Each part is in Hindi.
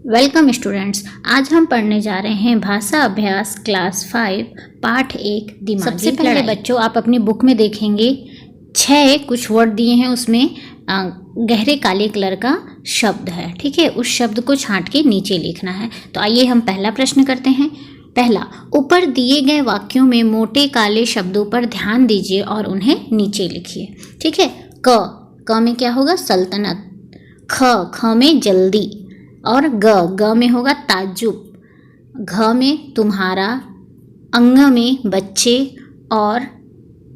Welcome students. आज हम पढ़ने जा रहे हैं भाषा अभ्यास क्लास 5 पाठ 1 दिमागी। सबसे पहले बच्चों आप अपनी बुक में देखेंगे 6 कुछ वर्ड दिए हैं, उसमें गहरे काले कलर का शब्द है। ठीक है, उस शब्द को छांट के नीचे लिखना है। तो आइए हम पहला प्रश्न करते हैं। पहला, ऊपर दिए गए वाक्यों में मोटे काले शब्दों पर ध्यान दीजिए और उन्हें नीचे लिखिए। ठीक है, क में क्या होगा? सल्तनत। ख में जल्दी, और ग में होगा ताज्जुब। घ में तुम्हारा, अंग में बच्चे, और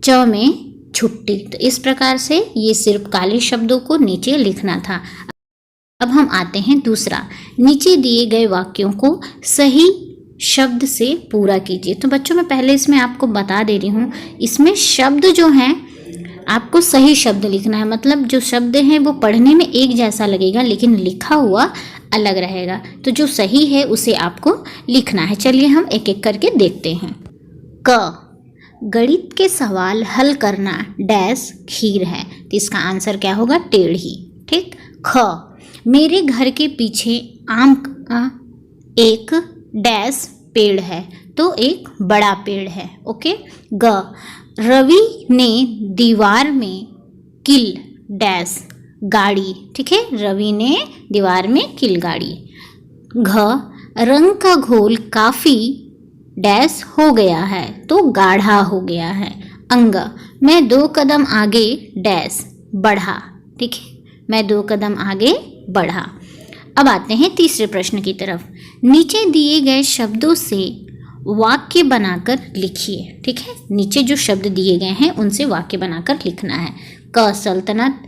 च में छुट्टी। तो इस प्रकार से ये सिर्फ काले शब्दों को नीचे लिखना था। अब हम आते हैं दूसरा, नीचे दिए गए वाक्यों को सही शब्द से पूरा कीजिए। तो बच्चों मैं पहले इसमें आपको बता दे रही हूँ, इसमें शब्द जो हैं आपको सही शब्द लिखना है। मतलब जो शब्द हैं वो पढ़ने में एक जैसा लगेगा लेकिन लिखा हुआ अलग रहेगा। तो जो सही है उसे आपको लिखना है। चलिए हम एक एक करके देखते हैं। क, गणित के सवाल हल करना डैश खीर है। तो इसका आंसर क्या होगा? टेढ़ी। ठीक। ख, मेरे घर के पीछे आम का एक डैश पेड़ है। तो एक बड़ा पेड़ है। ओके। ग, रवि ने दीवार में किल डैश गाड़ी। ठीक है, रवि ने दीवार में किल गाड़ी। घ, रंग का घोल काफी डैश हो गया है। तो गाढ़ा हो गया है। अंग, मैं 2 कदम आगे डैश बढ़ा। ठीक है, मैं 2 कदम आगे बढ़ा। अब आते हैं तीसरे प्रश्न की तरफ। नीचे दिए गए शब्दों से वाक्य बनाकर लिखिए। ठीक है, नीचे जो शब्द दिए गए हैं उनसे वाक्य बनाकर लिखना है। क सल्तनत,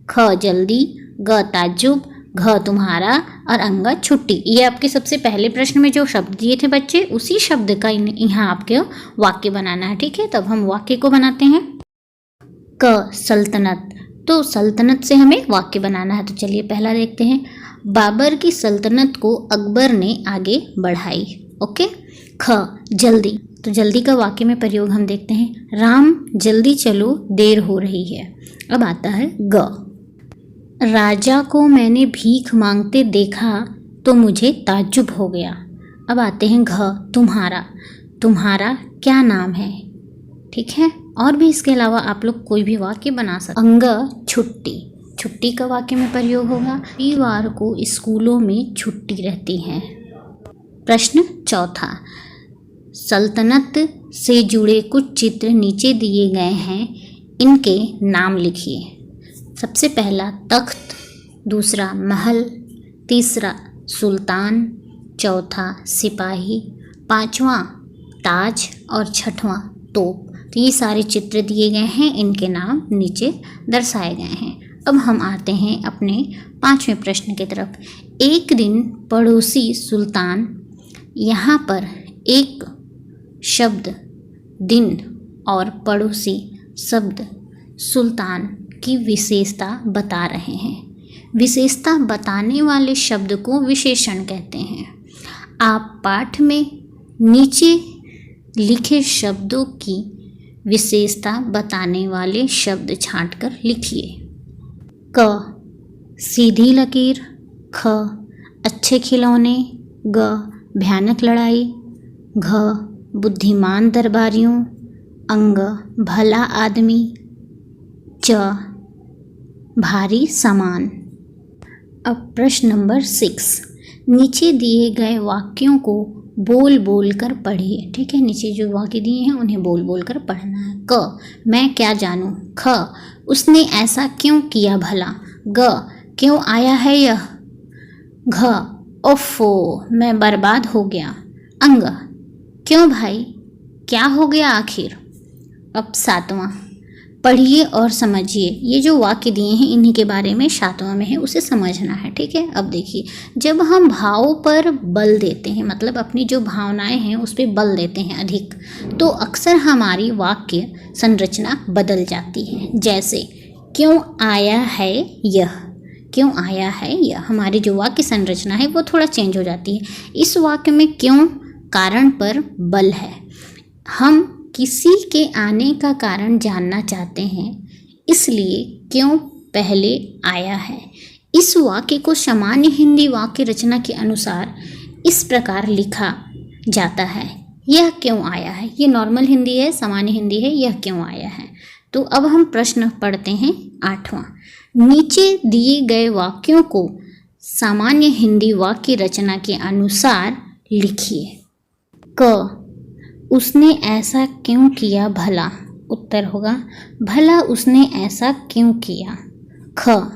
ख जल्दी, ग ताज्जुब, घ तुम्हारा, और अंग छुट्टी। ये आपके सबसे पहले प्रश्न में जो शब्द दिए थे बच्चे, उसी शब्द का यहाँ आपके वाक्य बनाना है। ठीक है, तब हम वाक्य को बनाते हैं। क सल्तनत, तो सल्तनत से हमें वाक्य बनाना है। तो चलिए पहला देखते हैं। बाबर की सल्तनत को अकबर ने आगे बढ़ाई। ओके। ख जल्दी, तो जल्दी का वाक्य में प्रयोग हम देखते हैं। राम जल्दी चलो, देर हो रही है। अब आता है ग, राजा को मैंने भीख मांगते देखा तो मुझे ताज्जुब हो गया। अब आते हैं घ, तुम्हारा, तुम्हारा क्या नाम है। ठीक है, और भी इसके अलावा आप लोग कोई भी वाक्य बना सकते। अंग छुट्टी, छुट्टी का वाक्य में प्रयोग होगा। रविवार को स्कूलों में छुट्टी रहती है। प्रश्न चौथा, सल्तनत से जुड़े कुछ चित्र नीचे दिए गए हैं, इनके नाम लिखिए। सबसे पहला तख्त, दूसरा महल, तीसरा सुल्तान, चौथा सिपाही, पांचवा ताज, और छठवां तोप। तो ये सारे चित्र दिए गए हैं, इनके नाम नीचे दर्शाए गए हैं। अब हम आते हैं अपने 5वें प्रश्न की तरफ। एक दिन पड़ोसी सुल्तान, यहाँ पर एक शब्द दिन और पड़ोसी शब्द सुल्तान की विशेषता बता रहे हैं। विशेषता बताने वाले शब्द को विशेषण कहते हैं। आप पाठ में नीचे लिखे शब्दों की विशेषता बताने वाले शब्द छांटकर लिखिए। क सीधी लकीर, ख अच्छे खिलौने, ग भयानक लड़ाई, घ बुद्धिमान दरबारियों, अंग भला आदमी, च भारी सामान। अब प्रश्न नंबर 6, नीचे दिए गए वाक्यों को बोल बोल कर पढ़िए। ठीक है, नीचे जो वाक्य दिए हैं उन्हें बोल बोल कर पढ़ना है। क मैं क्या जानूं, ख उसने ऐसा क्यों किया भला, ग क्यों आया है यह, घ ओफो मैं बर्बाद हो गया, अंग क्यों भाई क्या हो गया आखिर। अब 7वां, पढ़िए और समझिए। ये जो वाक्य दिए हैं इन्हीं के बारे में 7वां में है, उसे समझना है। ठीक है, अब देखिए, जब हम भावों पर बल देते हैं, मतलब अपनी जो भावनाएं हैं उस पर बल देते हैं अधिक, तो अक्सर हमारी वाक्य संरचना बदल जाती है। जैसे क्यों आया है यह, क्यों आया है यह, हमारी जो वाक्य संरचना है वो थोड़ा चेंज हो जाती है। इस वाक्य में क्यों कारण पर बल है। हम किसी के आने का कारण जानना चाहते हैं, इसलिए क्यों पहले आया है। इस वाक्य को सामान्य हिंदी वाक्य रचना के अनुसार इस प्रकार लिखा जाता है, यह क्यों आया है। ये नॉर्मल हिंदी है, सामान्य हिंदी है, यह क्यों आया है। तो अब हम प्रश्न पढ़ते हैं 8वां। नीचे दिए गए वाक्यों को सामान्य हिंदी वाक्य रचना के अनुसार लिखिए। क, उसने ऐसा क्यों किया भला। उत्तर होगा भला उसने ऐसा क्यों किया। ख,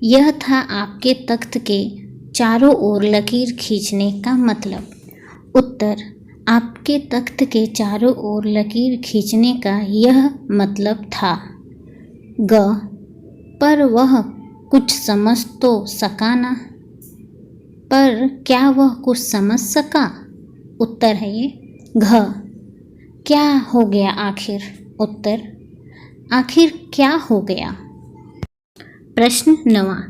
यह था आपके तख्त के चारों ओर लकीर खींचने का मतलब। उत्तर आपके तख्त के चारों ओर लकीर खींचने का यह मतलब था। ग, पर वह कुछ समझ तो सका ना। पर क्या वह कुछ समझ सका। उत्तर है ये घ, क्या हो गया आखिर। उत्तर आखिर क्या हो गया। प्रश्न 9वां।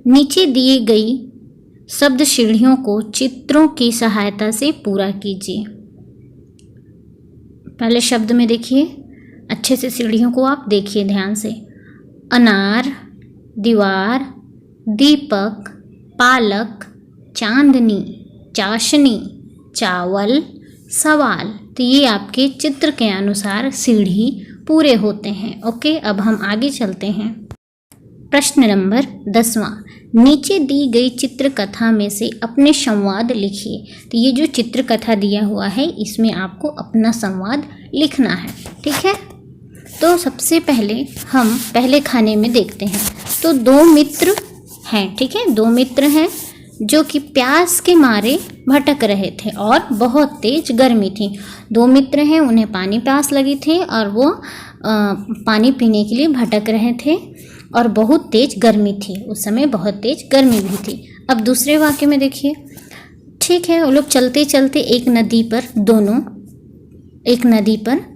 नीचे दिए गई शब्द सीढ़ियों को चित्रों की सहायता से पूरा कीजिए। पहले शब्द में देखिए, अच्छे से सीढ़ियों को आप देखिए ध्यान से। अनार, दीवार, दीपक, पालक, चांदनी, चाशनी, चावल, सवाल। तो ये आपके चित्र के अनुसार सीढ़ी पूरे होते हैं। ओके, अब हम आगे चलते हैं। प्रश्न नंबर 10वां। नीचे दी गई चित्र कथा में से अपने संवाद लिखिए। तो ये जो चित्र कथा दिया हुआ है इसमें आपको अपना संवाद लिखना है। ठीक है, तो सबसे पहले हम पहले खाने में देखते हैं। तो 2 मित्र हैं। ठीक है, 2 मित्र हैं जो कि प्यास के मारे भटक रहे थे और बहुत तेज गर्मी थी। 2 मित्र हैं, उन्हें पानी प्यास लगी थी और वो पानी पीने के लिए भटक रहे थे और बहुत तेज गर्मी थी। उस समय बहुत तेज गर्मी भी थी। अब दूसरे वाक्य में देखिए। ठीक है, वो लोग चलते चलते एक नदी पर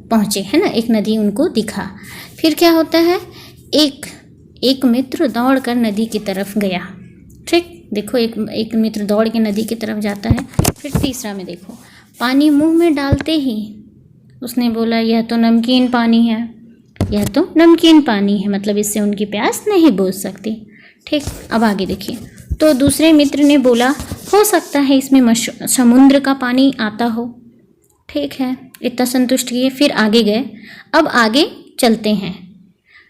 पहुँचे, है ना। एक नदी उनको दिखा। फिर क्या होता है, एक मित्र दौड़कर नदी की तरफ गया। ठीक, देखो एक मित्र दौड़ के नदी की तरफ जाता है। फिर तीसरा में देखो, पानी मुंह में डालते ही उसने बोला यह तो नमकीन पानी है, यह तो नमकीन पानी है, मतलब इससे उनकी प्यास नहीं बुझ सकती। ठीक, अब आगे देखिए। तो दूसरे मित्र ने बोला हो सकता है इसमें समुद्र का पानी आता हो। ठीक है, इतना संतुष्ट किए। फिर आगे गए। अब आगे चलते हैं,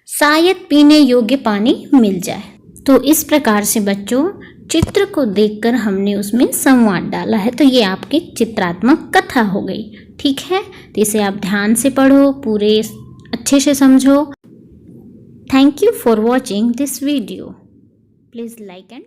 शायद पीने योग्य पानी मिल जाए। तो इस प्रकार से बच्चों चित्र को देखकर हमने उसमें संवाद डाला है। तो ये आपकी चित्रात्मक कथा हो गई। ठीक है, तो इसे आप ध्यान से पढ़ो, पूरे अच्छे से समझो। Thank you for watching this video. Please like and